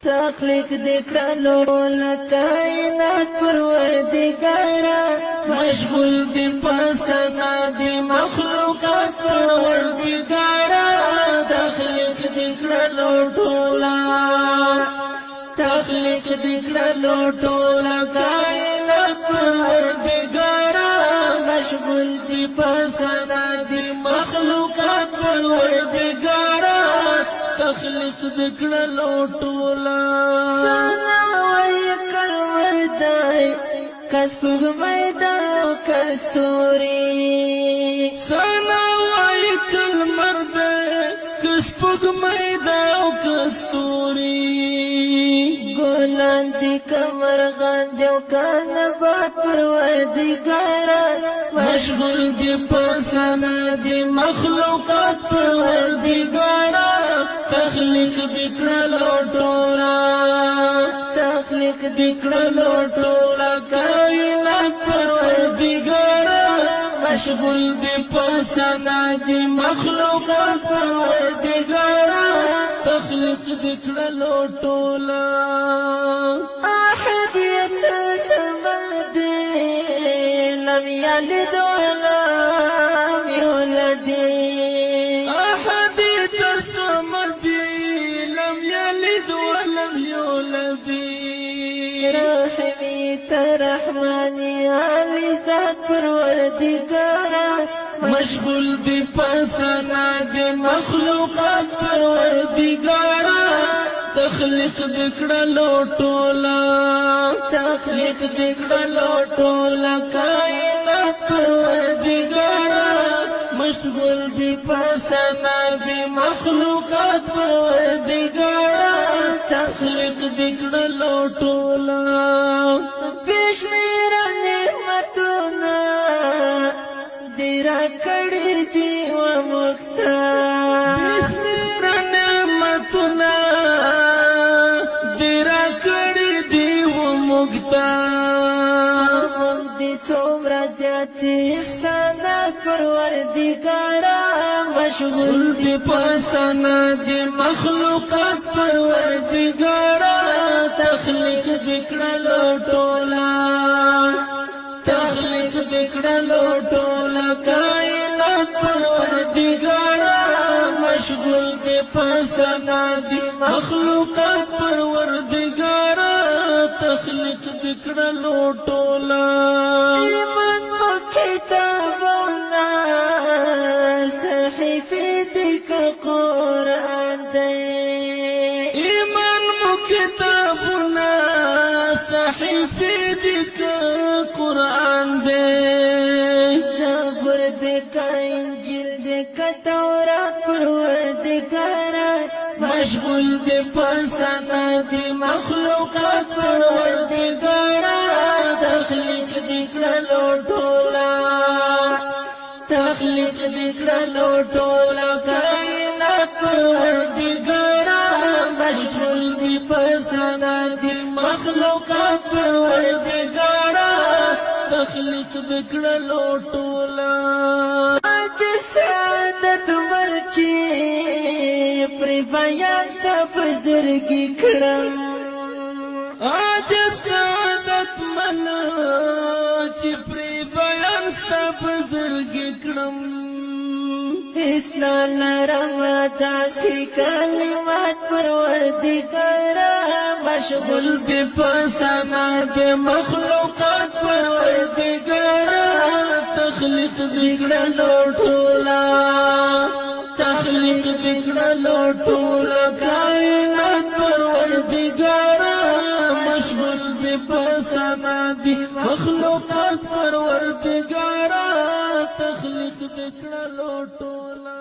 تخلیق دکړلو لکائنات پروردگارا مشغول دی پسنا دی مخلوقات پروردگارا تخلیق دکړلو ټولا تخلیق دکړلو ټولا کائنات پروردگارا مشغول دی پسنا دی مخلوقات پروردگارا تخلیق دکړلو ټولا سنا وای کلمر دای کسبګ میدا کستوري سنا وای کلمر دای کسبګ میدا کستوري ګلان دی کمر غاندې او کنبات پروردگارا مشغول دی پسنا دی مخلوقات پروردگارا تخلیق دکړلو ټولا تخلیق دکړلو ټولا کائنات پروردگارا مشغول دی پسنا دی مخلوقات پروردگارا تخلیق دکړلو ټولا احدیت سمد لم یلد ولم یولد رحمی ترحمانی علی ذات پروردگارا مشغول دی پسنا دی مخلوقات پروردگارا تخلیق دکړلو ټولا تخلیق دکړلو ټولا کائنات پروردگارا مشغول دی پسنا دی مخلوقات پروردگارا تخلیق دکړلو ټولا بشمیر نعمتونه دیرا کړی دی و مختا بشمیر نعمتونه دیرا کړی دی و مختا موږ دې څومره زیات احسانات پروردگارا مشغول دی پسنا دی مخلوقات پروردگارا تخلیق دکړلو ټولا تخلیق دکړلو ټولا کائنات پروردگارا مشغول دی پسنا دی مخلوقات پروردگارا تخلیق دکړلو ټولا ایمان مو کتابونه صحیفه دک قرآن دی ایمان مو کتابونه صحیفه دک قرآن دی زبور دک انجیل دک تورات پروردگارا مشغول دی پسنا دی مخلوقات پروردگارا تخلیق دکړلو ټولا تخلیق دکړلو ټولا کائنات پروردگارا مشغول دی پسنا دی مخلوقات پروردگارا تخلیق دکړلو ټولا اج سعادت مرچی پر بیان ست بزرګی کړم اج سعادت منا چې پر بیان ست بزرګی کړم اسلام لرم داسې کلمات پروردگارا مشغول دی پسنا دی مخلوقات پروردگارا تخلیق دکړلو ټولا تخلیق دکړلو ټولا کائنات پروردگارا مشغول دی پسنا دی مخلوقات پروردگارا تخلیق دکړلو ټولا